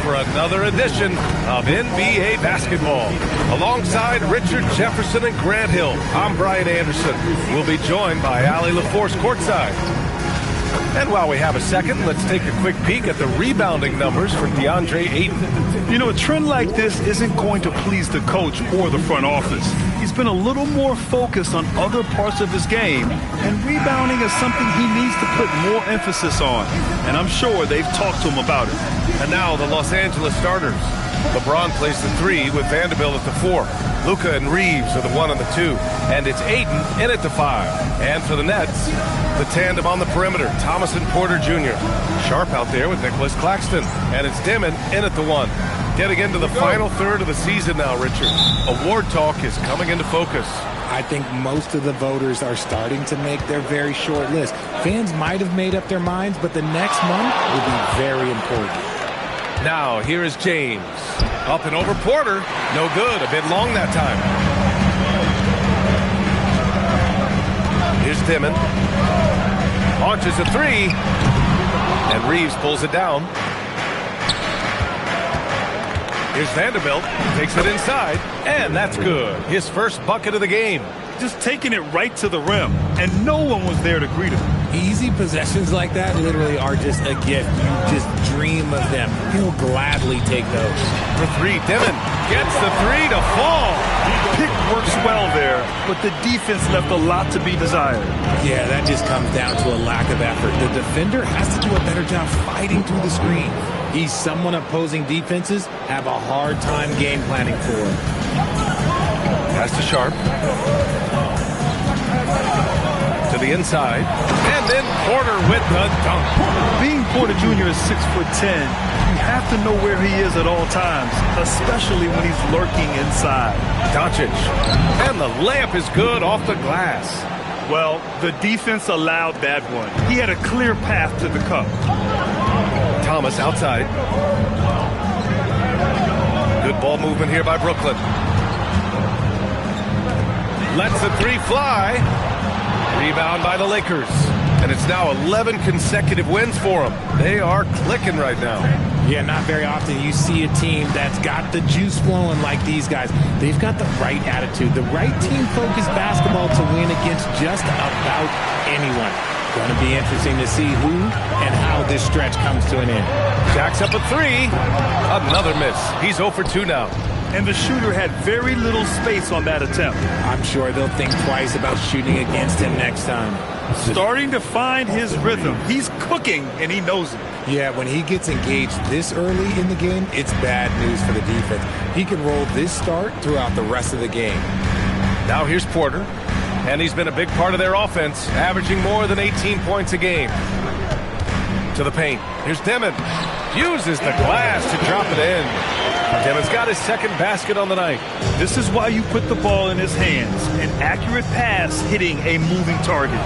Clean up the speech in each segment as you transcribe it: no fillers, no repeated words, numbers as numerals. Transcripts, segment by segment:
for another edition of NBA basketball. Alongside Richard Jefferson and Grant Hill, I'm Brian Anderson. We'll be joined by Allie LaForce courtside. And while we have a second, let's take a quick peek at the rebounding numbers for DeAndre Ayton. You know, a trend like this isn't going to please the coach or the front office. He's been a little more focused on other parts of his game, and rebounding is something he needs to put more emphasis on. And I'm sure they've talked to him about it. And now the Los Angeles starters. LeBron plays the 3 with Vanderbilt at the 4. Luka and Reeves are the 1 and the 2. And it's Ayton in at the 5. And for the Nets, the tandem on the perimeter, Thomas and Porter Jr. Sharp out there with Nicholas Claxton. And it's Dimon in at the 1. Getting into the final third of the season now, Richard. Award talk is coming into focus. I think most of the voters are starting to make their very short list. Fans might have made up their minds, but the next month will be very important. Now, here is James. Up and over Porter. No good. A bit long that time. Here's Dimon. Launches a 3. And Reeves pulls it down. Here's Vanderbilt. Takes it inside. And that's good. His first bucket of the game. Just taking it right to the rim, and no one was there to greet him. Easy possessions like that literally are just a gift. You just dream of them. He'll gladly take those. For 3, Dimon gets the 3 to fall. Pick works well there, but the defense left a lot to be desired. Yeah, that just comes down to a lack of effort. The defender has to do a better job fighting through the screen. He's someone opposing defenses have a hard time game planning for. Pass to Sharp. To the inside. And then Porter with the dunk. Being Porter Jr. is 6'10", you have to know where he is at all times, especially when he's lurking inside. Doncic. And the layup is good off the glass. Well, the defense allowed that one. He had a clear path to the cup. Thomas outside. Good ball movement here by Brooklyn. Lets the 3 fly. Rebound by the Lakers. And it's now 11 consecutive wins for them. They are clicking right now. Yeah, not very often you see a team that's got the juice flowing like these guys. They've got the right attitude, the right team-focused basketball to win against just about anyone. Going to be interesting to see who and how this stretch comes to an end. Jacks up a 3. Another miss. He's 0 for 2 now. And the shooter had very little space on that attempt. I'm sure they'll think twice about shooting against him next time. Starting to find his rhythm. He's cooking, and he knows it. Yeah, when he gets engaged this early in the game, it's bad news for the defense. He can roll this start throughout the rest of the game. Now here's Porter. And he's been a big part of their offense, averaging more than 18 points a game. To the paint. Here's Dimon. Uses the glass to drop it in. Dimon's got his second basket on the night. This is why you put the ball in his hands. An accurate pass hitting a moving target.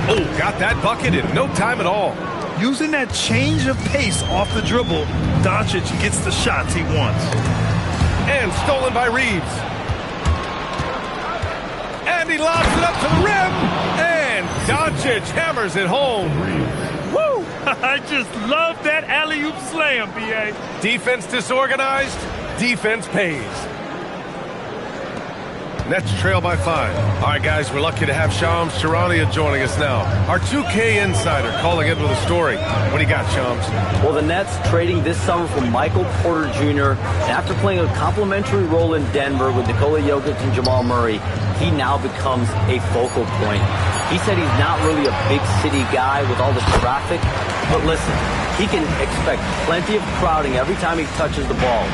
Oh, got that bucket in no time at all. Using that change of pace off the dribble, Doncic gets the shots he wants. And stolen by Reeves. And he lobs it up to the rim. And Doncic hammers it home. Woo! I just love that alley-oop slam, B.A. Defense disorganized, defense pays. Nets trail by 5. All right, guys, we're lucky to have Shams Charania joining us now. Our 2K insider calling in with a story. What do you got, Shams? Well, the Nets trading this summer for Michael Porter Jr. And after playing a complimentary role in Denver with Nikola Jokic and Jamal Murray, he now becomes a focal point. He said he's not really a big city guy with all the traffic, but listen, he can expect plenty of crowding every time he touches the ball.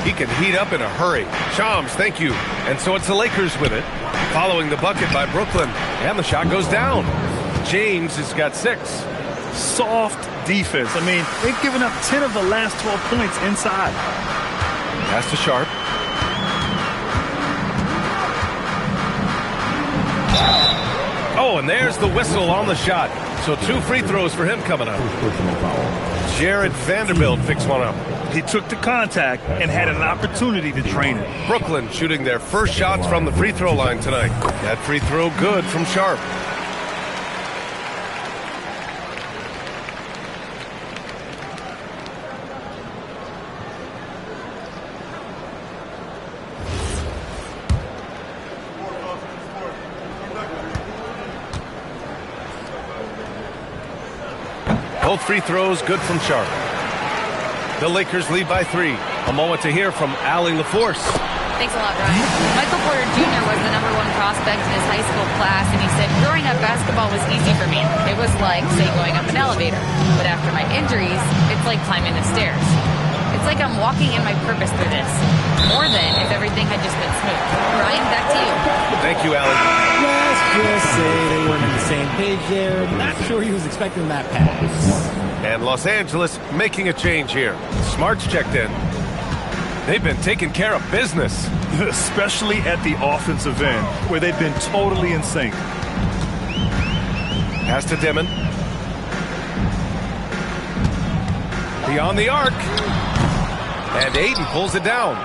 He can heat up in a hurry. Shams, thank you. And so it's the Lakers with it, following the bucket by Brooklyn, and the shot goes down. James has got 6. Soft defense. I mean, they've given up 10 of the last 12 points inside. Pass to Sharp. Oh, and there's the whistle on the shot. So 2 free throws for him coming up. Jared Vanderbilt picks one up. He took the contact and had an opportunity to drain it. Brooklyn shooting their first shots from the free throw line tonight. That free throw good from Sharp. Both free throws good from Sharp. The Lakers lead by 3. A moment to hear from Allie LaForce. Thanks a lot, Ryan. Michael Porter Jr. was the #1 prospect in his high school class, and he said, growing up, basketball was easy for me. It was like, say, going up an elevator. But after my injuries, it's like climbing the stairs. It's like I'm walking in my purpose through this. More than if everything had just been smooth. Ryan, back to you. Thank you, Allie. Let's just say they weren't on the same page there. Not sure he was expecting that pass. And Los Angeles making a change here. Smart's checked in. They've been taking care of business. Especially at the offensive end, where they've been totally in sync. Pass to Dimon. Beyond the arc. And Ayton pulls it down.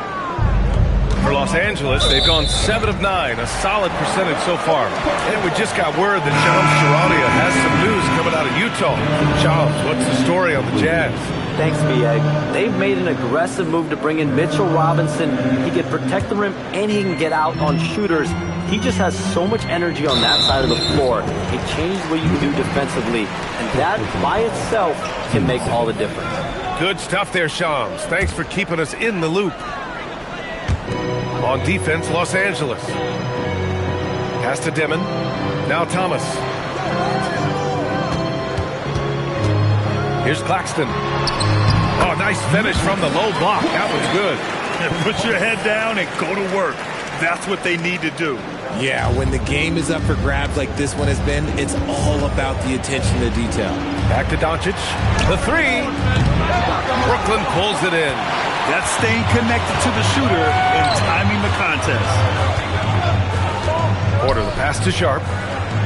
For Los Angeles, they've gone 7 of 9, a solid percentage so far. And we just got word that Shams Charania has some news coming out of Utah. Shams, what's the story on the Jazz? Thanks, B.A. They've made an aggressive move to bring in Mitchell Robinson. He can protect the rim and he can get out on shooters. He just has so much energy on that side of the floor. He changed what you can do defensively, and that by itself can make all the difference. Good stuff there, Shams. Thanks for keeping us in the loop. On defense, Los Angeles. Pass to Dimon. Now Thomas. Here's Claxton. Oh, nice finish from the low block. That was good. Put your head down and go to work. That's what they need to do. Yeah, when the game is up for grabs like this one has been, it's all about the attention to detail. Back to Doncic. The 3. Brooklyn pulls it in. That's staying connected to the shooter and timing the contest. Porter the pass to Sharp.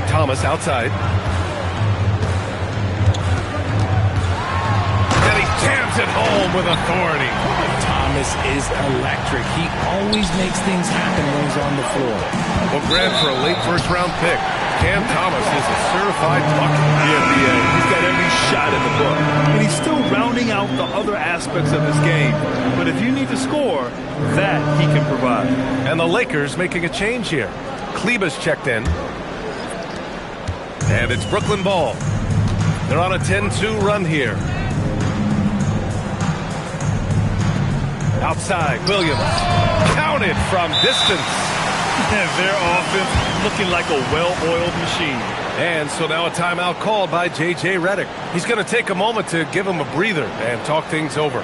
Thomas outside. And he jams it home with authority. Thomas is electric. He always makes things happen when he's on the floor. Well, Grant, for a late first-round pick, Cam Thomas is a certified bucket. Yeah, B.A. He's got every shot in the book. And he's still rounding out the other aspects of his game. But if you need to score, that he can provide. And the Lakers making a change here. Kleber's checked in. And it's Brooklyn ball. They're on a 10-2 run here. Outside, Williams. Counted from distance. And their offense looking like a well-oiled machine. And so now a timeout called by J.J. Redick. He's going to take a moment to give him a breather and talk things over.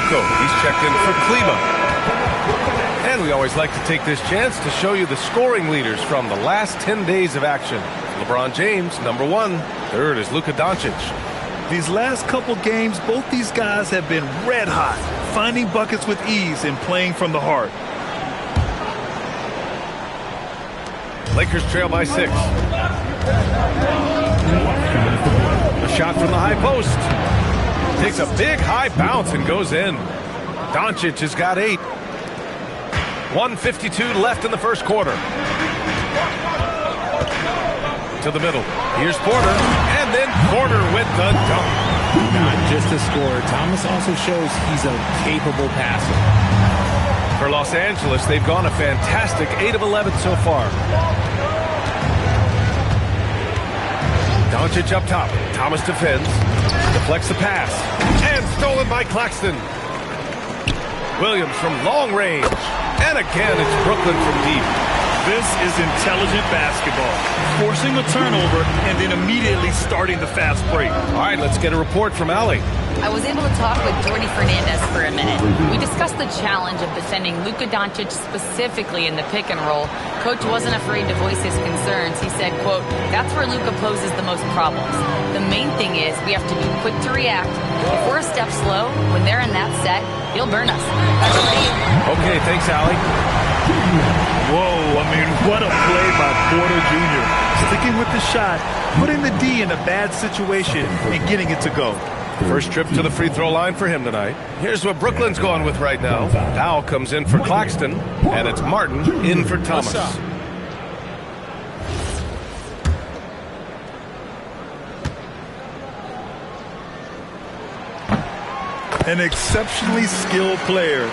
He's checked in for Kleber. And we always like to take this chance to show you the scoring leaders from the last 10 days of action. LeBron James, #1. Third is Luka Doncic. These last couple games, both these guys have been red hot, finding buckets with ease and playing from the heart. Lakers trail by 6. A shot from the high post. Takes a big high bounce and goes in. Doncic has got 8. 1:52 left in the first quarter. To the middle. Here's Porter. And then Porter with the dunk. Not just a scorer. Thomas also shows he's a capable passer. For Los Angeles, they've gone a fantastic 8 of 11 so far. Doncic up top. Thomas defends. Deflects the pass. And stolen by Claxton. Williams from long range. And again, it's Brooklyn from deep. This is intelligent basketball. Forcing a turnover and then immediately starting the fast break. All right, let's get a report from Allie. I was able to talk with Jordy Fernandez for a minute. We discussed the challenge of defending Luka Doncic specifically in the pick and roll. Coach wasn't afraid to voice his concerns. He said, quote, that's where Luka poses the most problems. The main thing is we have to be quick to react. If we're a step slow, when they're in that set, he'll burn us. That's what Okay, thanks, Allie. Whoa, I mean, what a play by Porter Jr. Sticking with the shot, putting the D in a bad situation, and getting it to go. First trip to the free throw line for him tonight. Here's what Brooklyn's going with right now. Dow comes in for Claxton, and it's Martin in for Thomas. An exceptionally skilled player.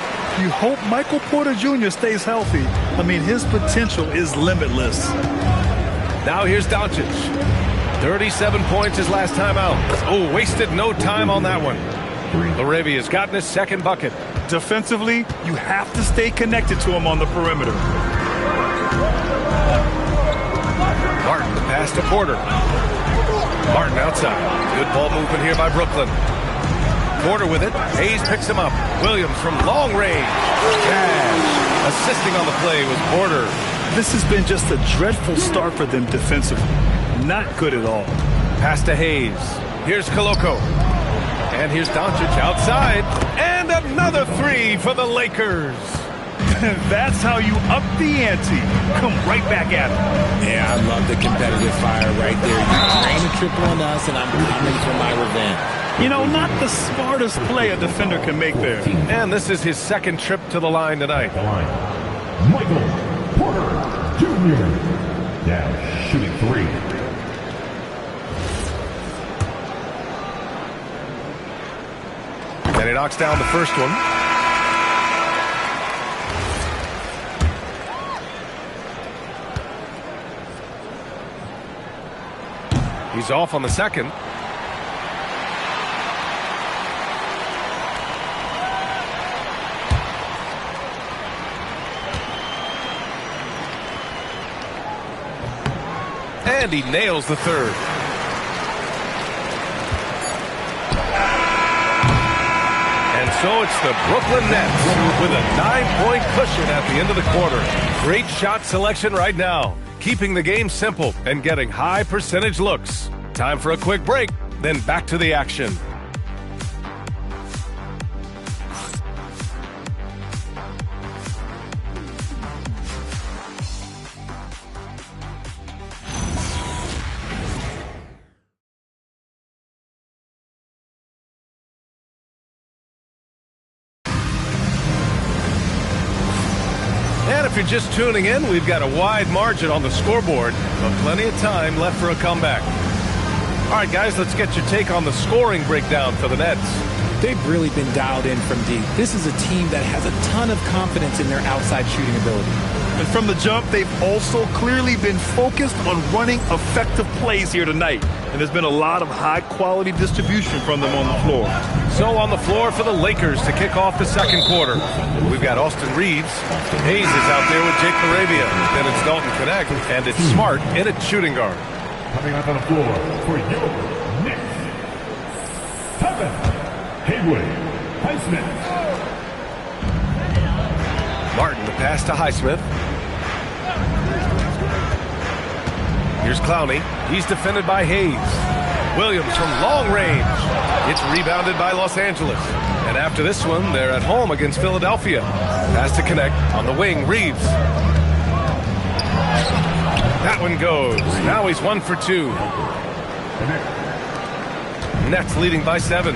You hope Michael Porter Jr. stays healthy. I mean, his potential is limitless. Now here's Doncic. 37 points his last time out. Oh, wasted no time on that one. Laravia's gotten his second bucket. Defensively, you have to stay connected to him on the perimeter. Martin, the pass to Porter. Martin outside. Good ball movement here by Brooklyn. Porter with it. Hayes picks him up. Williams from long range. Cash. Assisting on the play was Porter. This has been just a dreadful start for them defensively. Not good at all. Pass to Hayes. Here's Koloko. And here's Doncic outside. And another three for the Lakers. That's how you up the ante. Come right back at it. Yeah, I love the competitive fire right there. You're trying to triple on us, and I'm coming for my revenge. You know, not the smartest play a defender can make there. And this is his second trip to the line tonight. Michael Porter Jr. Now shooting three. And he knocks down the first one. He's off on the second. And he nails the third. And so it's the Brooklyn Nets with a 9-point cushion at the end of the quarter. Great shot selection right now, keeping the game simple and getting high percentage looks. Time for a quick break, then back to the action. And if you're just tuning in, we've got a wide margin on the scoreboard, but plenty of time left for a comeback. All right, guys, let's get your take on the scoring breakdown for the Nets. They've really been dialed in from deep. This is a team that has a ton of confidence in their outside shooting ability. And from the jump, they've also clearly been focused on running effective plays here tonight. And there's been a lot of high-quality distribution from them on the floor. So on the floor for the Lakers to kick off the second quarter, we've got Austin Reeves. Hayes is out there with Jake Laravia. Then it's Dalton Connect, and it's Smart in at shooting guard. Coming out on the floor for your Knicks. 7. Haywood Highsmith. Martin, the pass to Highsmith. Here's Clowney. He's defended by Hayes. Williams from long range. It's rebounded by Los Angeles. And after this one, they're at home against Philadelphia. Pass to Connect on the wing, Reeves. That one goes. Now he's 1 for 2. Nets leading by 7.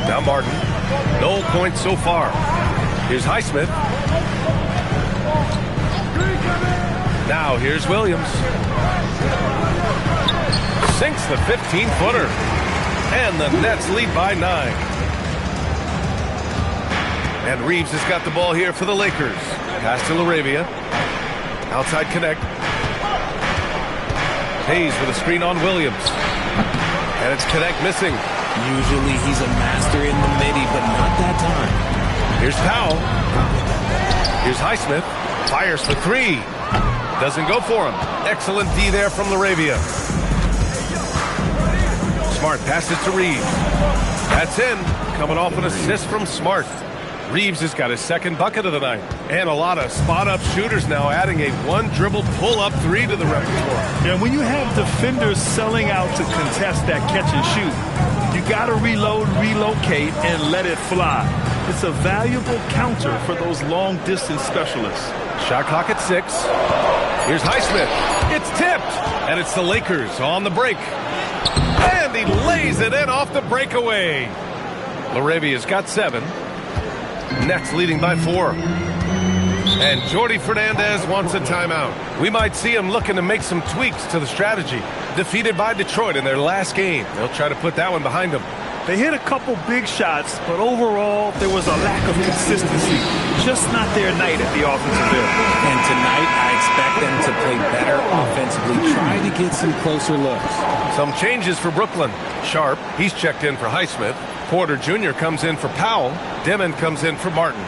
Now Martin. No points so far. Here's Highsmith. Now here's Williams. Sinks the 15-footer. And the Nets lead by 9. And Reeves has got the ball here for the Lakers. Pass to Laravia. Outside Connect. Hayes with a screen on Williams. And it's Connect missing. Usually he's a master in the midi, but not that time. Here's Powell. Here's Highsmith. Fires for 3. Doesn't go for him. Excellent D there from Laravia. Smart passes to Reeves. That's in. Coming off an assist from Smart. Reeves has got his second bucket of the night. And a lot of spot-up shooters now, adding a one-dribble pull-up 3 to the repertoire. And when you have defenders selling out to contest that catch and shoot, you got to reload, relocate, and let it fly. It's a valuable counter for those long-distance specialists. Shot clock at 6. Here's Highsmith. It's tipped. And it's the Lakers on the break. And he lays it in off the breakaway. Laravia's got 7. Nets leading by 4. And Jordi Fernandez wants a timeout. We might see him looking to make some tweaks to the strategy. Defeated by Detroit in their last game. They'll try to put that one behind them. They hit a couple big shots, but overall, there was a lack of consistency. Just not their night at the offensive end. And tonight, I expect them to play better offensively. Try to get some closer looks. Some changes for Brooklyn. Sharp, he's checked in for Highsmith. Porter Jr. comes in for Powell. Dimon comes in for Martin.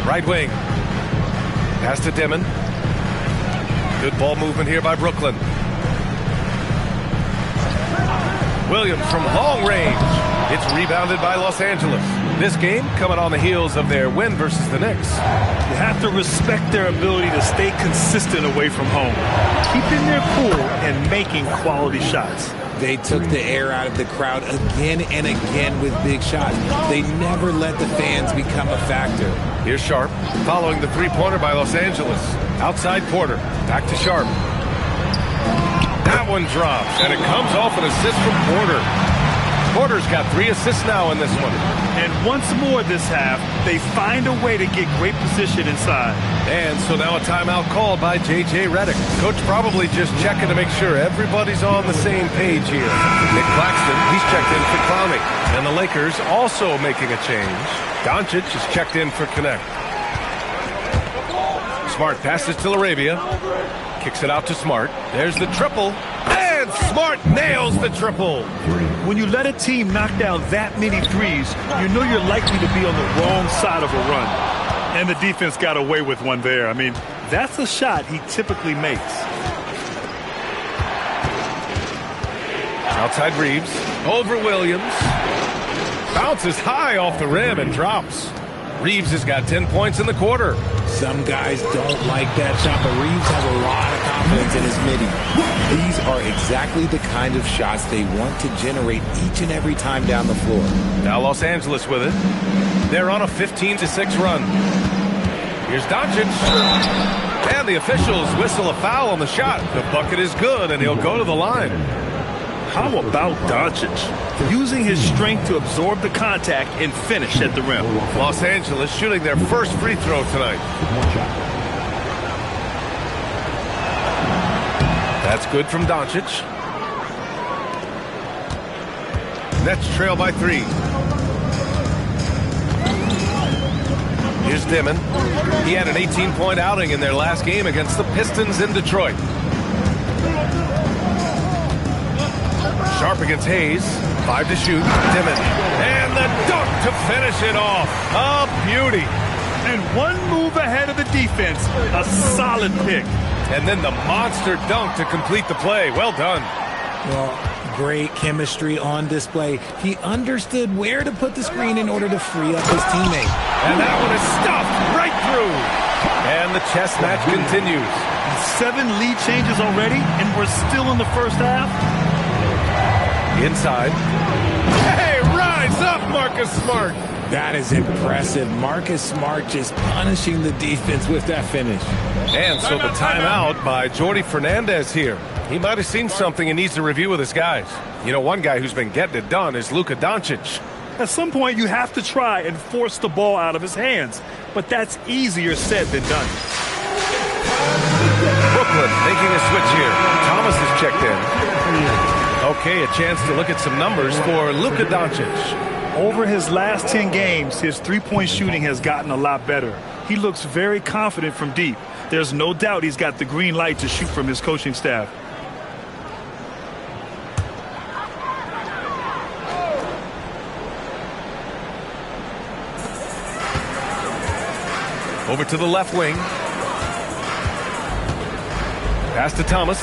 Right wing. Pass to Dimon. Good ball movement here by Brooklyn. Williams from long range. It's rebounded by Los Angeles. This game coming on the heels of their win versus the Knicks. You have to respect their ability to stay consistent away from home, keeping their cool and making quality shots. They took the air out of the crowd again and again with big shots. They never let the fans become a factor. Here's Sharp, following the three-pointer by Los Angeles. Outside Porter, back to Sharp. That one drops, and it comes off an assist from Porter. Porter's got 3 assists now in this one. And once more this half, they find a way to get great position inside. And so now a timeout called by J.J. Redick. Coach probably just checking to make sure everybody's on the same page here. Nick Claxton, he's checked in for Clowney. And the Lakers also making a change. Doncic is checked in for Connect. Smart passes to Arabia. Kicks it out to Smart. There's the triple. And Smart nails the triple. When you let a team knock down that many threes, you know you're likely to be on the wrong side of a run. And the defense got away with one there. I mean, that's a shot he typically makes. Outside Reeves. Over Williams. Bounces high off the rim and drops. Reeves has got 10 points in the quarter. Some guys don't like that shot, but Reeves has a lot of confidence in his midi. These are exactly the kind of shots they want to generate each and every time down the floor. Now Los Angeles with it. They're on a 15-6 run. Here's Doncic. And the officials whistle a foul on the shot. The bucket is good, and he'll go to the line. How about Doncic? Using his strength to absorb the contact and finish at the rim. Los Angeles shooting their first free throw tonight. That's good from Doncic. Nets trail by 3. Here's Dimon. He had an 18-point outing in their last game against the Pistons in Detroit. Sharp against Hayes. 5 to shoot. Dimon. And the dunk to finish it off. A beauty. And one move ahead of the defense. A solid pick. And then the monster dunk to complete the play. Well done. Well, great chemistry on display. He understood where to put the screen in order to free up his teammate. And that one is stuffed right through. And the chess match continues. 7 lead changes already, and we're still in the first half. Inside. Hey, rise up, Marcus Smart. That is impressive. Marcus Smart just punishing the defense with that finish. And so the timeout by Jordi Fernandez here. He might have seen something and needs to review with his guys. You know, one guy who's been getting it done is Luka Doncic. At some point, you have to try and force the ball out of his hands. But that's easier said than done. Brooklyn making a switch here. Thomas is checked in. Okay, a chance to look at some numbers for Luka Doncic. Over his last 10 games, his three-point shooting has gotten a lot better. He looks very confident from deep. There's no doubt he's got the green light to shoot from his coaching staff. Over to the left wing. Pass to Thomas.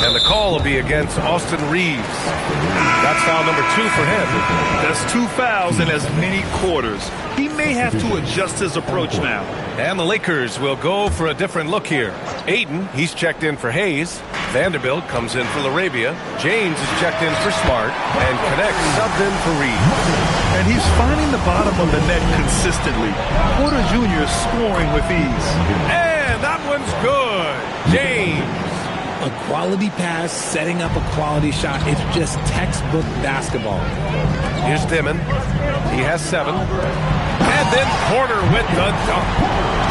And the call will be against Austin Reeves. That's foul number 2 for him. That's 2 fouls in as many quarters. He may have to adjust his approach now. And the Lakers will go for a different look here. Ayton, he's checked in for Hayes. Vanderbilt comes in for LaRabia. James is checked in for Smart. And Connect subbed in for Reeves. And he's finding the bottom of the net consistently. Porter Jr. is scoring with ease. And that one's good. James. A quality pass, setting up a quality shot. It's just textbook basketball. Here's Dimon. He has 7. And then Porter with the dunk.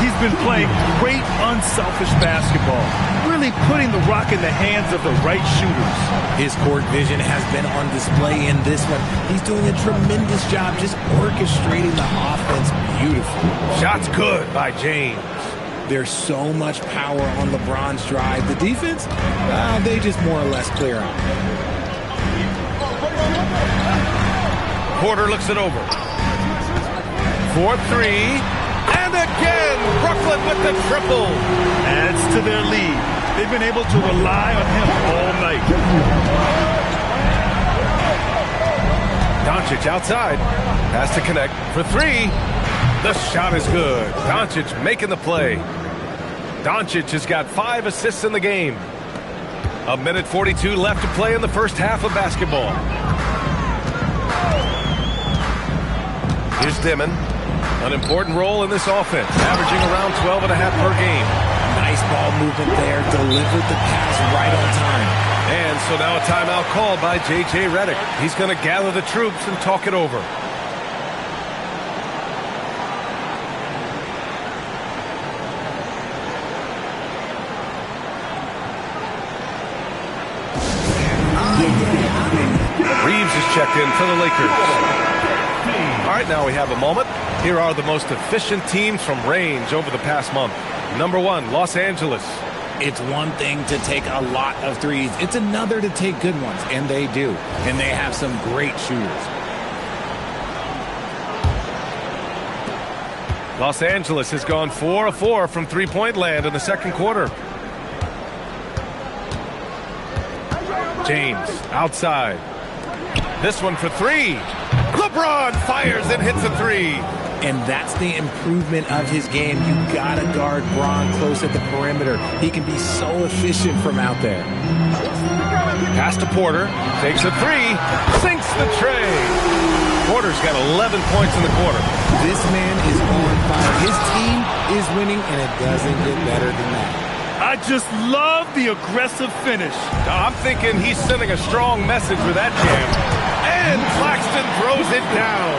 He's been playing great unselfish basketball, really putting the rock in the hands of the right shooters. His court vision has been on display in this one. He's doing a tremendous job just orchestrating the offense beautifully. Shots good by James. There's so much power on LeBron's drive. The defense, they just more or less clear out. Porter looks it over. 4-3. And again, Brooklyn with the triple. Adds to their lead. They've been able to rely on him all night. Doncic outside. Has to connect for 3. The shot is good. Doncic making the play. Doncic has got 5 assists in the game. 1:42 left to play in the first half of basketball. Here's Dimon. An important role in this offense, averaging around 12.5 per game. Nice ball movement there. Delivered the pass right on time. And so now a timeout called by J.J. Redick. He's going to gather the troops and talk it over. Reeves is checked in for the Lakers. All right, now we have a moment. Here are the most efficient teams from range over the past month. Number 1, Los Angeles. It's one thing to take a lot of threes. It's another to take good ones, and they do. And they have some great shooters. Los Angeles has gone 4 of 4 from three-point land in the second quarter. James outside. This one for 3. LeBron fires and hits a 3. And that's the improvement of his game. You gotta guard Bron close at the perimeter. He can be so efficient from out there. Pass to Porter. Takes a 3. Sinks the tray. Porter's got 11 points in the quarter. This man is on fire. His team is winning, and it doesn't get better than that. I just love the aggressive finish. I'm thinking he's sending a strong message with that jam. And Claxton throws it down.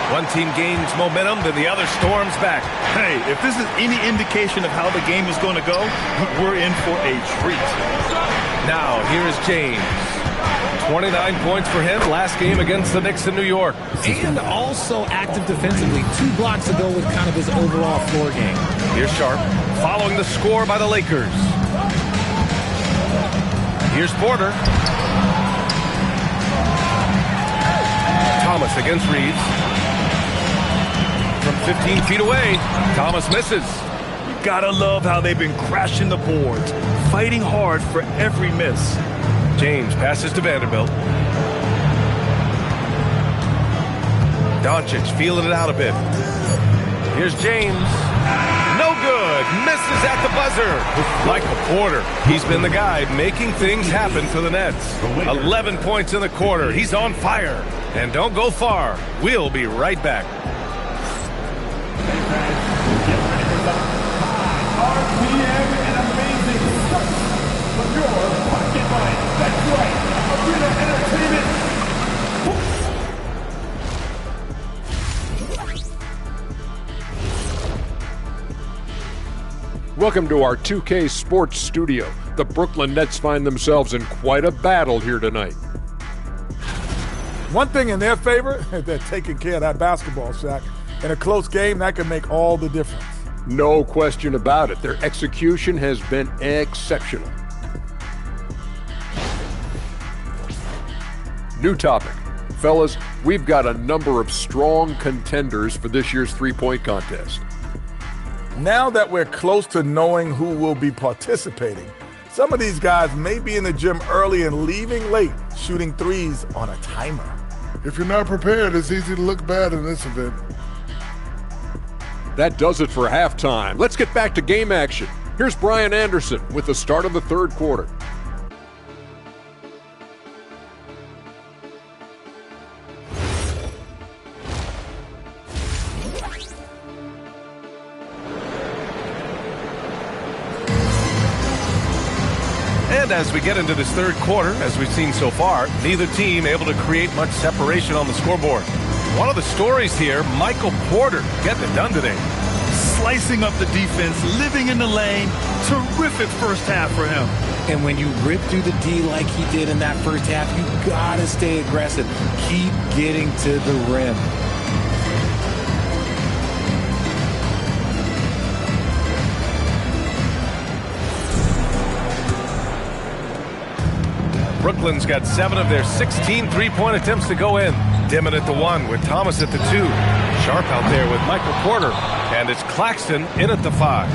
One team gains momentum, then the other storms back. Hey, if this is any indication of how the game is going to go, we're in for a treat. Now, here is James. 29 points for him last game against the Knicks in New York. And also active defensively. 2 blocks to go with kind of his overall floor game. Here's Sharp, following the score by the Lakers. Here's Porter. Thomas against Reeves. From 15 feet away, Thomas misses. You gotta love how they've been crashing the boards, fighting hard for every miss. James passes to Vanderbilt. Doncic feeling it out a bit. Here's James. No good. Misses at the buzzer. Michael Porter. He's been the guy making things happen for the Nets. 11 points in the quarter. He's on fire. And don't go far. We'll be right back. RPM and amazing stuff from your pocket money. That's right, Arena Entertainment. Welcome to our 2K Sports Studio. The Brooklyn Nets find themselves in quite a battle here tonight. One thing in their favor, they're taking care of that basketball, Shaq. In a close game, that can make all the difference. No question about it. Their execution has been exceptional. New topic. Fellas, we've got a number of strong contenders for this year's three-point contest. Now that we're close to knowing who will be participating, some of these guys may be in the gym early and leaving late, shooting threes on a timer. If you're not prepared, it's easy to look bad in this event. That does it for halftime. Let's get back to game action. Here's Brian Anderson with the start of the third quarter. And as we get into this third quarter, as we've seen so far, neither team able to create much separation on the scoreboard. One of the stories here, Michael Porter getting it done today. Slicing up the defense, living in the lane. Terrific first half for him. And when you rip through the D like he did in that first half, you gotta stay aggressive. Keep getting to the rim. Brooklyn's got 7 of their 16 three-point attempts to go in. Dimmin at the 1 with Thomas at the 2. Sharp out there with Michael Porter. And it's Claxton in at the 5.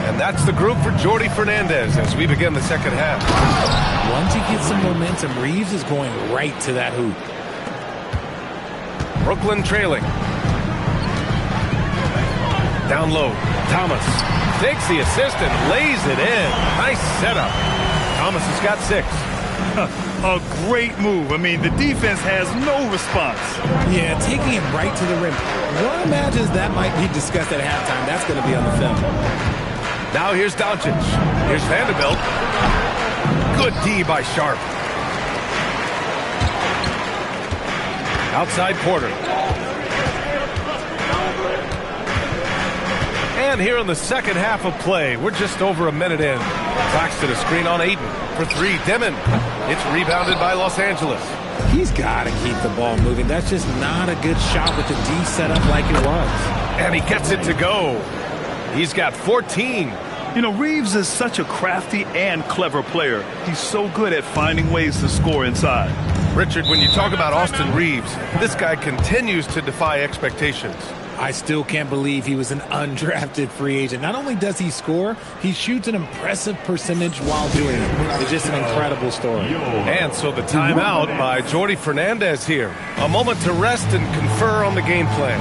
And that's the group for Jordi Fernandez as we begin the second half. Once he gets some momentum, Reeves is going right to that hoop. Brooklyn trailing. Down low. Thomas takes the assist and lays it in. Nice setup. Thomas has got 6. A great move. I mean, the defense has no response. Yeah, taking it right to the rim. One imagines that might be discussed at halftime. That's going to be on the film. Now here's Doncic. Here's Vanderbilt. Good D by Sharp. Outside Porter. And here in the second half of play, we're just over a minute in. Claxton a screen on Ayton for 3. Dimmin. It's rebounded by Los Angeles. He's got to keep the ball moving. That's just not a good shot with the D set up like it was. And he gets it to go. He's got 14. You know, Reeves is such a crafty and clever player. He's so good at finding ways to score inside. Richard, when you talk about Austin Reeves, this guy continues to defy expectations. I still can't believe he was an undrafted free agent. Not only does he score, he shoots an impressive percentage while doing it. It's just an incredible story. And so the timeout by Jordi Fernandez here. A moment to rest and confer on the game plan.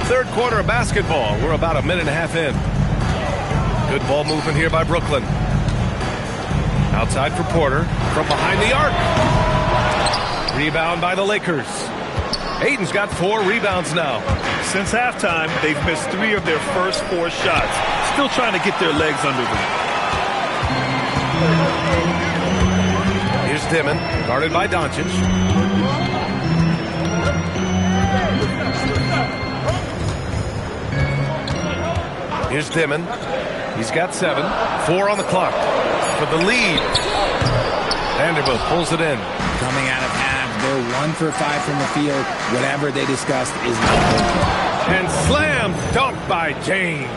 Third quarter of basketball. We're about a minute and a half in. Good ball movement here by Brooklyn. Outside for Porter. From behind the arc. Rebound by the Lakers. Ayton's got 4 rebounds now. Since halftime, they've missed 3 of their first 4 shots. Still trying to get their legs under them. Here's Dimmin, guarded by Doncic. Here's Dimmin. He's got 7. 4 on the clock for the lead. Vanderbilt pulls it in. Coming out of half, they're 1 for 5 from the field. Whatever they discussed is not working. And slam dunk by James.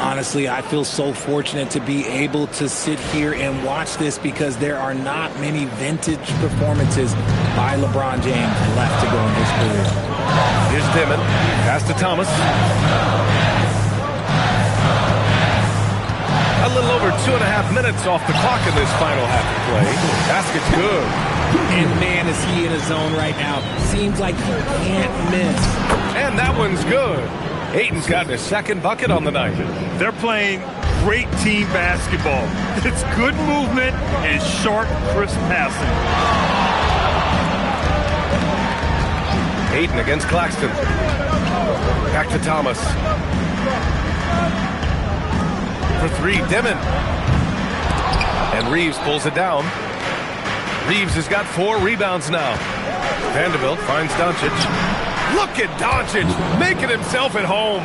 Honestly, I feel so fortunate to be able to sit here and watch this because there are not many vintage performances by LeBron James left to go in his career. Here's Dimmin. Pass to Thomas. A little over 2.5 minutes off the clock in this final half of play. Basket's good. And man, is he in a zone right now. Seems like he can't miss. And that one's good. Ayton's gotten his 2nd bucket on the night. They're playing great team basketball. It's good movement and sharp, crisp passing. Ayton against Claxton. Back to Thomas. For 3, Dimmin. And Reeves pulls it down. Reeves has got 4 rebounds now. Vanderbilt finds Doncic. Look at Doncic making himself at home.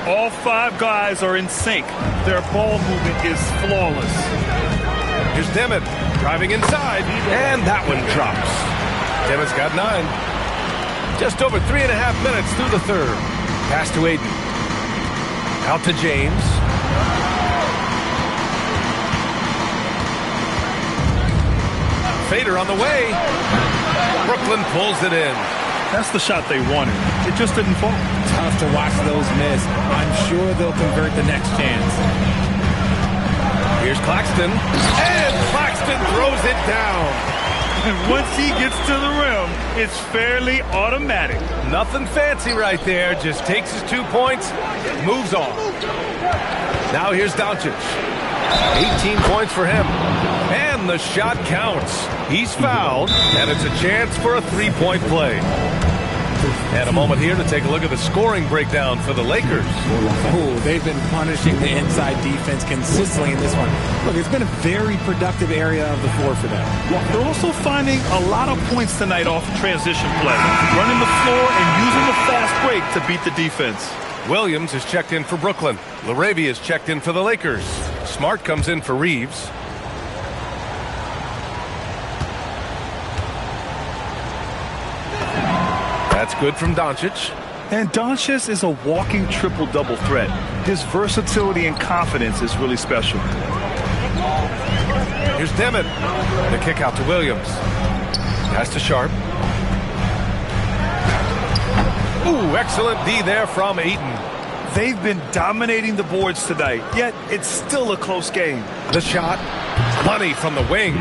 All 5 guys are in sync. Their ball movement is flawless. Here's Dimmin driving inside, and that one drops. Dimmin's got 9. Just over 3.5 minutes through the third. Pass to Ayton. Out to James. Fader on the way. Brooklyn pulls it in. That's the shot they wanted. it just didn't fall. Tough to watch those miss. I'm sure they'll convert the next chance. Here's Claxton, and Claxton throws it down. And once he gets to the rim, it's fairly automatic. Nothing fancy right there. Just takes his 2 points, moves on. Now here's Doncic. 18 points for him. And the shot counts. He's fouled, and it's a chance for a three-point play. And a moment here to take a look at the scoring breakdown for the Lakers. Oh, they've been punishing the inside defense consistently in this one. Look, it's been a very productive area of the floor for them. They're also finding a lot of points tonight off transition play, running the floor and using the fast break to beat the defense. Williams is checked in for Brooklyn. LaRavia is checked in for the Lakers. Smart comes in for Reeves. That's good from Doncic. And Doncic is a walking triple-double threat. His versatility and confidence is really special. Here's Demet. The kick out to Williams. Pass to Sharp. Ooh, excellent D there from Ayton. They've been dominating the boards tonight, yet it's still a close game. The shot. Money from the wing.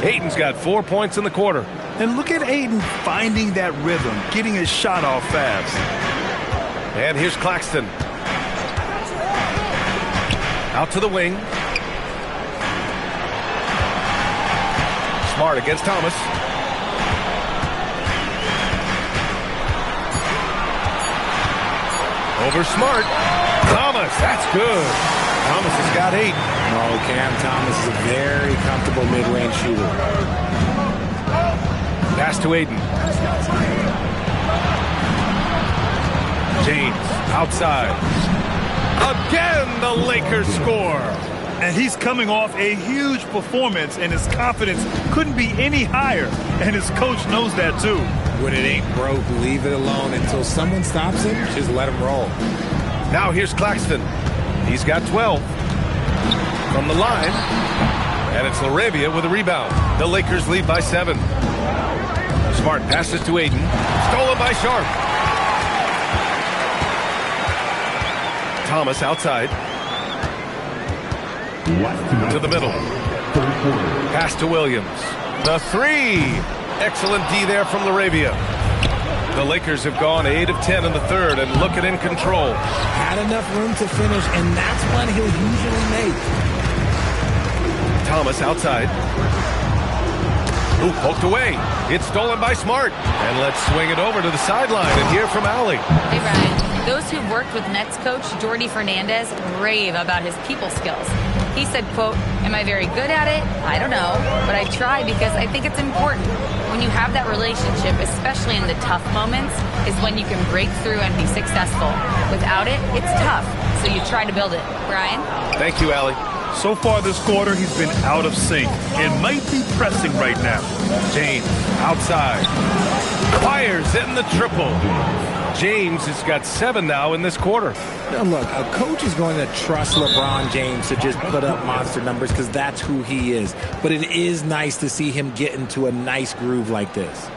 Ayton's got 4 points in the quarter. And look at Ayton finding that rhythm, getting his shot off fast. And here's Claxton. Out to the wing. Smart against Thomas. Over Smart. Thomas, that's good. Thomas has got 8. Oh, Cam Thomas is a very comfortable mid-range shooter. Pass to Ayton. James outside. Again, the Lakers score. And he's coming off a huge performance, and his confidence couldn't be any higher. And his coach knows that, too. When it ain't broke, leave it alone until someone stops him. Just let him roll. Now here's Claxton. He's got 12 from the line. And it's LaRavia with a rebound. The Lakers lead by 7. Smart passes to Ayton. Stolen by Sharp. Thomas outside. To the middle. Pass to Williams. The 3. Excellent D there from LaRavia. The Lakers have gone 8 of 10 in the third and looking in control. Had enough room to finish, and that's one he'll usually make. Thomas outside. Ooh, poked away. It's stolen by Smart. And let's swing it over to the sideline and hear from Allie. Hey, Brian. Those who've worked with Nets coach Jordi Fernandez rave about his people skills. He said, quote, "Am I very good at it? I don't know, but I try because I think it's important. When you have that relationship, especially in the tough moments, is when you can break through and be successful. Without it, it's tough, so you try to build it." Brian? Thank you, Allie. So far this quarter, he's been out of sync and might be pressing right now. James outside. Fires in the triple. James has got 7 now in this quarter. Now look, a coach is going to trust LeBron James to just put up monster numbers because that's who he is. But it is nice to see him get into a nice groove like this.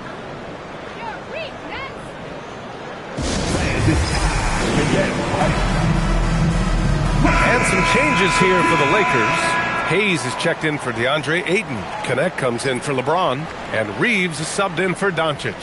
And some changes here for the Lakers. Hayes is checked in for DeAndre Ayton. Connect comes in for LeBron. And Reeves is subbed in for Doncic.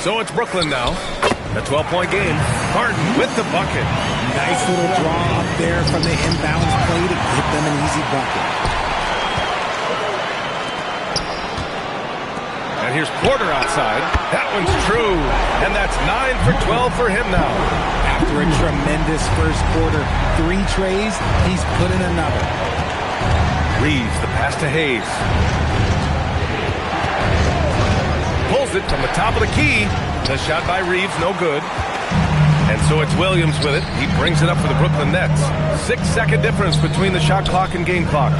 So it's Brooklyn now. A 12-point game. Martin with the bucket. Nice little draw up there from the inbounds play to get them an easy bucket. And here's Porter outside. That one's true. And that's 9 for 12 for him now. After a tremendous first quarter, 3 trays, he's put in another. Reeves, the pass to Hayes. Pulls it from the top of the key. The shot by Reeves, no good. And so it's Williams with it. He brings it up for the Brooklyn Nets. 6-second difference between the shot clock and game clock.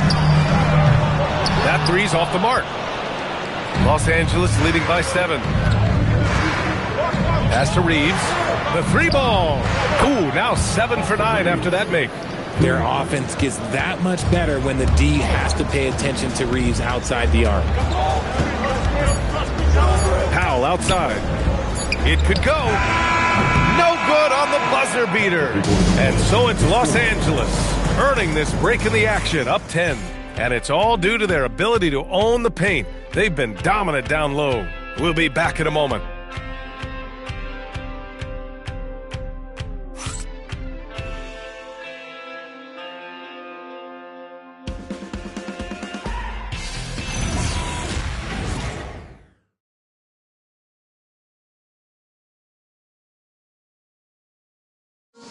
That three's off the mark. Los Angeles leading by 7. Pass to Reeves. The three ball. Ooh, now 7 for 9 after that make. Their offense gets that much better when the D has to pay attention to Reeves outside the arc. Powell outside. It could go. No good on the buzzer beater. And so it's Los Angeles earning this break in the action, up 10. And it's all due to their ability to own the paint. They've been dominant down low. We'll be back in a moment.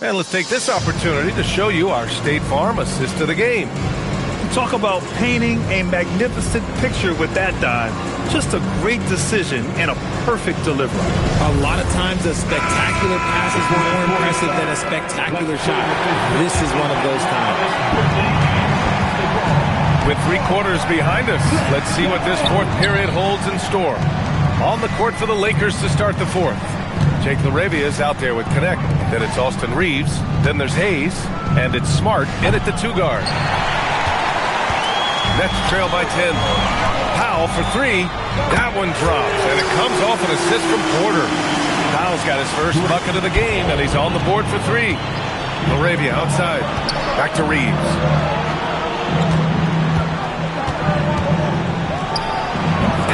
And let's take this opportunity to show you our State Farm assist to the game. Talk about painting a magnificent picture with that dive. Just a great decision and a perfect delivery. A lot of times a spectacular pass is more impressive than a spectacular shot. This is one of those times. With 3 quarters behind us, let's see what this fourth period holds in store. On the court for the Lakers to start the fourth. Jake LaRavia's out there with Connect. Then it's Austin Reeves. Then there's Hayes. And it's Smart in at the 2 guard. Nets trail by 10. Powell for 3. That one drops. And it comes off an assist from Porter. Powell's got his first bucket of the game. And he's on the board for 3. LaRavia outside. Back to Reeves.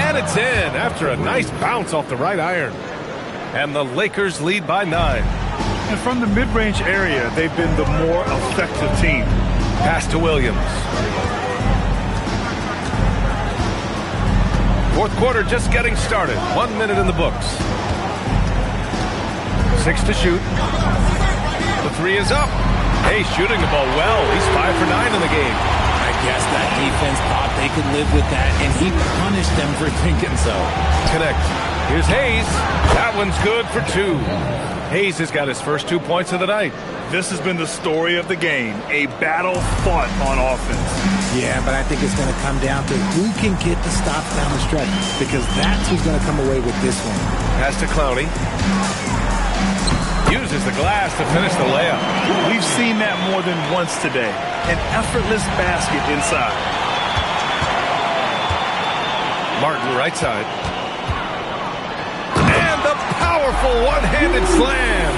And it's in after a nice bounce off the right iron. And the Lakers lead by 9. And from the mid-range area, they've been the more effective team. Pass to Williams. Fourth quarter just getting started. 1 minute in the books. 6 to shoot. The 3 is up. Hey, shooting the ball well. He's 5 for 9 in the game. I guess that defense thought they could live with that, and he punished them for thinking so. Connect. Here's Hayes. That one's good for 2. Hayes has got his first 2 points of the night. This has been the story of the game. A battle fought on offense. Yeah, but I think it's going to come down to who can get the stops down the stretch, because that's who's going to come away with this one. Pass to Clowney. Uses the glass to finish the layup. We've seen that more than once today. An effortless basket inside. Martin right side. And the powerful one-handed slam.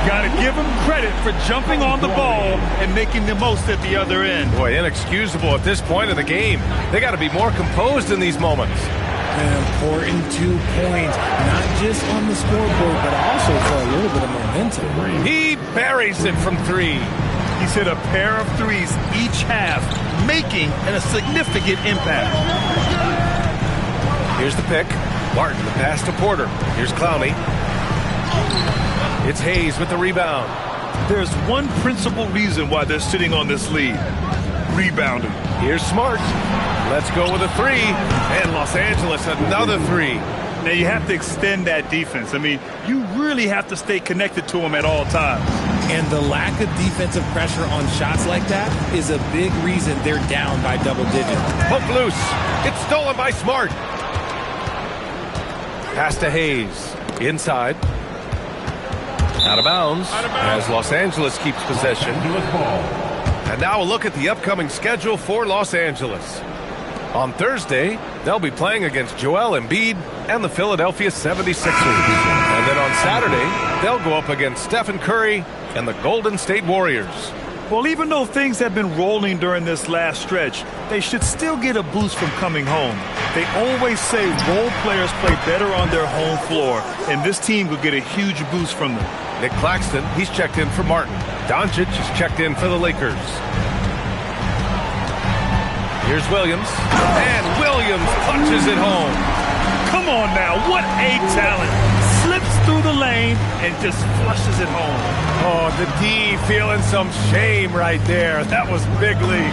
Got to give him credit for jumping on the ball and making the most at the other end. Boy, inexcusable at this point of the game. They got to be more composed in these moments. An important 2 points, not just on the scoreboard, but also for a little bit of momentum. He buries it from 3. He's hit a pair of 3s each half, making a significant impact. Here's the pick. Martin, the pass to Porter. Here's Clowney. It's Hayes with the rebound. There's one principal reason why they're sitting on this lead. Rebounding. Here's Smart. Let's go with a 3. And Los Angeles another 3. Now you have to extend that defense. I mean, you really have to stay connected to them at all times. And the lack of defensive pressure on shots like that is a big reason they're down by double digits. Hook loose. It's stolen by Smart. Pass to Hayes. Inside. Out of bounds as Los Angeles keeps possession. And now a look at the upcoming schedule for Los Angeles. On Thursday, they'll be playing against Joel Embiid and the Philadelphia 76ers. And then on Saturday, they'll go up against Stephen Curry and the Golden State Warriors. Well, even though things have been rolling during this last stretch, they should still get a boost from coming home. They always say role players play better on their home floor, and this team will get a huge boost from them. Nick Claxton, he's checked in for Martin. Doncic is checked in for the Lakers. Here's Williams, and Williams punches it home. Come on now, what a talent. Slips through the lane and just flushes it home. Oh, the D feeling some shame right there. That was big league.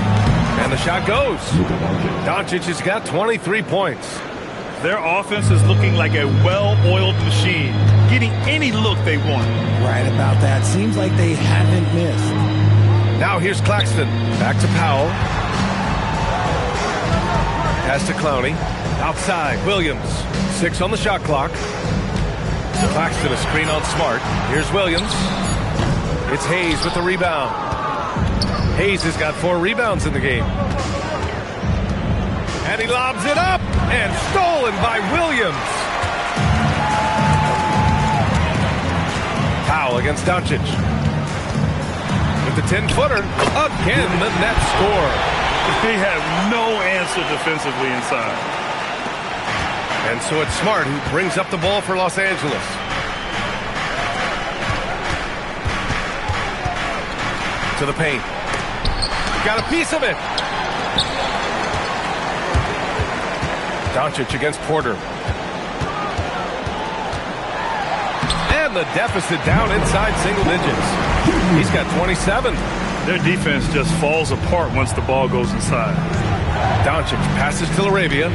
And the shot goes. Doncic has got 23 points. Their offense is looking like a well-oiled machine, getting any look they want. Right about that. Seems like they haven't missed. Now here's Claxton. Back to Powell. Pass to Clowney. Outside, Williams. 6 on the shot clock. Claxton a screen on Smart. Here's Williams. It's Hayes with the rebound. Hayes has got 4 rebounds in the game. And he lobs it up and stolen by Williams. Foul against Doncic. With the 10-footer. Again, the net score. They have no answer defensively inside. And so it's Smart who brings up the ball for Los Angeles. To the paint. Got a piece of it. Doncic against Porter. And the deficit down inside single digits. He's got 27. Their defense just falls apart once the ball goes inside. Doncic passes to Laravia.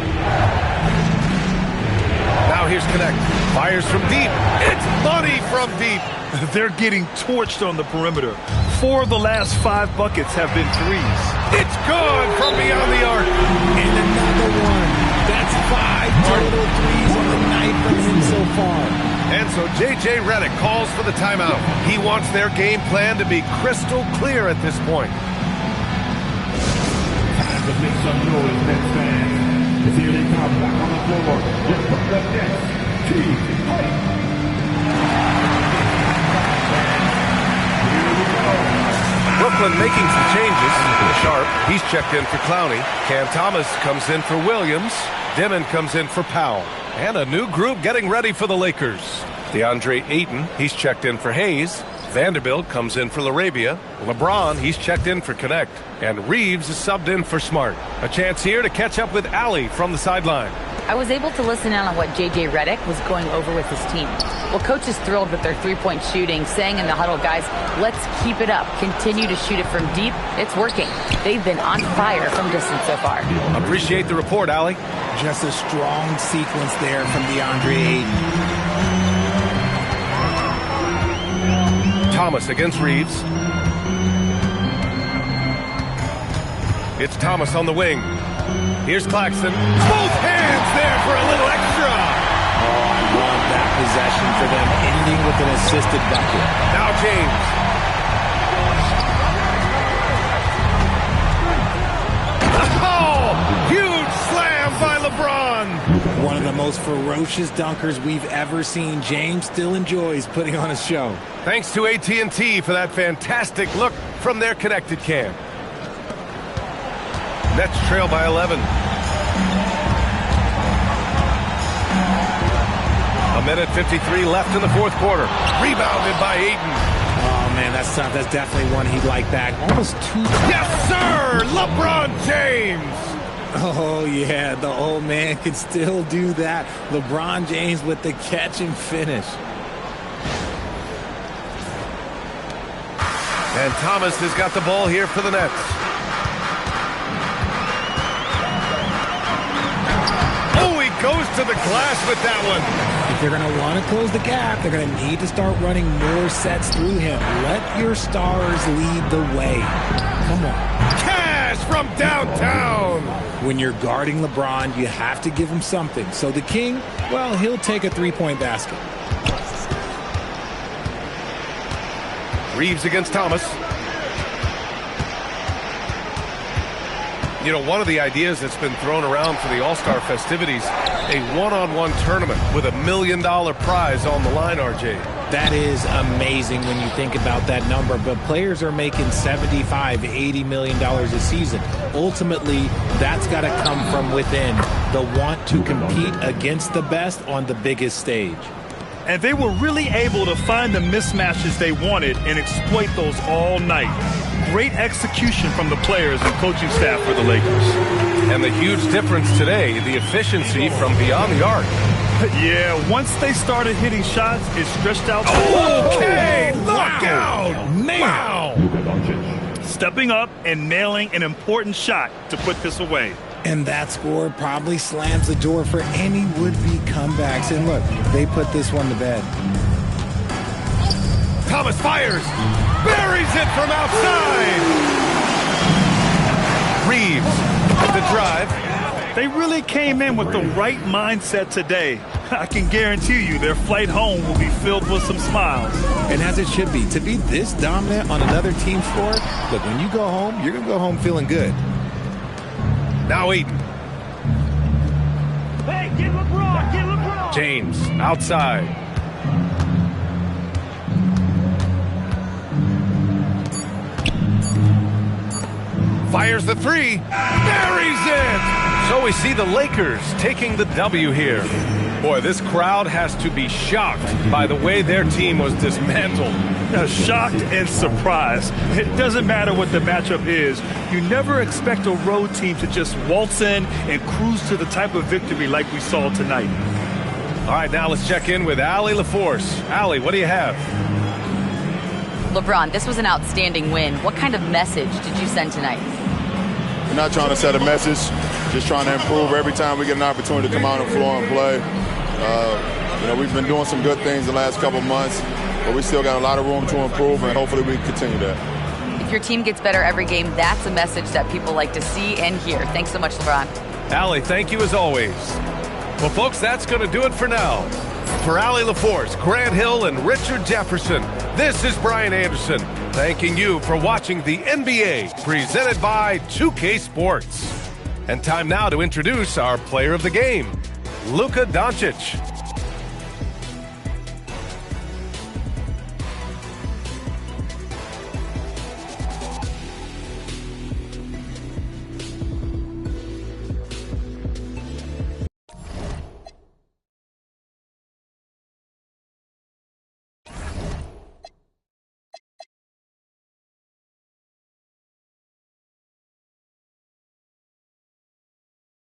Now here's Connect. Fires from deep. It's money from deep. They're getting torched on the perimeter. 4 of the last 5 buckets have been threes. It's good from beyond the arc. And another one. That's 5 total threes on the night from him so far. And so J.J. Redick calls for the timeout. He wants their game plan to be crystal clear at this point. Time to make some noise, Nets fans. As here they come back on the floor. Just put the Nets team. Brooklyn making some changes. Sharp, he's checked in for Clowney. Cam Thomas comes in for Williams. Dimon comes in for Powell. And a new group getting ready for the Lakers. DeAndre Ayton, he's checked in for Hayes. Vanderbilt comes in for Laravia. LeBron, he's checked in for Connect. And Reeves is subbed in for Smart. A chance here to catch up with Allie from the sideline. I was able to listen in on what J.J. Redick was going over with his team. Well, coach is thrilled with their three-point shooting, saying in the huddle, guys, let's keep it up. Continue to shoot it from deep. It's working. They've been on fire from distance so far. Appreciate the report, Allie. Just a strong sequence there from DeAndre Ayton. Thomas against Reeves. It's Thomas on the wing. Here's Claxton. Both hands there for a little extra. Oh, I love that possession for them, ending with an assisted bucket. Now James. Oh, huge slam by LeBron. One of the most ferocious dunkers we've ever seen. James still enjoys putting on a show. Thanks to AT&T for that fantastic look from their connected cam. Nets trail by 11. A minute 53 left in the fourth quarter. Rebounded by Ayton. Oh, man, that's tough. That's definitely one he'd like back. Almost 2 times. Yes, sir! LeBron James! Oh, yeah, the old man can still do that. LeBron James with the catch and finish. And Thomas has got the ball here for the Nets. Oh, he goes to the glass with that one. If they're going to want to close the gap, they're going to need to start running more sets through him. Let your stars lead the way. Come on. Cash from downtown. When you're guarding LeBron, you have to give him something. So the King, well, he'll take a three-point basket. Reeves against Thomas. You know, one of the ideas that's been thrown around for the All-Star festivities, a one-on-one tournament with $1 million prize on the line, RJ. That is amazing when you think about that number, but players are making $75–80 million a season. Ultimately, that's got to come from within, the want to compete against the best on the biggest stage. And they were really able to find the mismatches they wanted and exploit those all night. Great execution from the players and coaching staff for the Lakers. And the huge difference today, the efficiency from beyond the arc. Yeah, once they started hitting shots, it stretched out. Okay, look out! Man. Wow! Stepping up and nailing an important shot to put this away. And that score probably slams the door for any would-be comebacks. And look, they put this one to bed. Thomas fires, buries it from outside. Reeves with the drive, They really came in with the right mindset today. I can guarantee you their flight home will be filled with some smiles. And as it should be. To be this dominant on another team's floor, look, when you go home, you're going to go home feeling good. Now Eaton. Hey, get LeBron, get LeBron. James outside. Fires the three. Buries it. So we see the Lakers taking the W here. Boy, this crowd has to be shocked by the way their team was dismantled. Shocked and surprised. It doesn't matter what the matchup is. You never expect a road team to just waltz in and cruise to the type of victory like we saw tonight. All right, now let's check in with Allie LaForce. Allie, what do you have? LeBron, this was an outstanding win. What kind of message did you send tonight? We're not trying to set a message, just trying to improve every time we get an opportunity to come out on the floor and play. We've been doing some good things the last couple months, but we still got a lot of room to improve, and hopefully we continue that. If your team gets better every game, that's a message that people like to see and hear. Thanks so much, LeBron. Allie, thank you as always. Well, folks, that's going to do it for now. For Allie LaForce, Grant Hill, and Richard Jefferson, this is Brian Anderson, thanking you for watching the NBA, presented by 2K Sports. And time now to introduce our player of the game, Luka Doncic.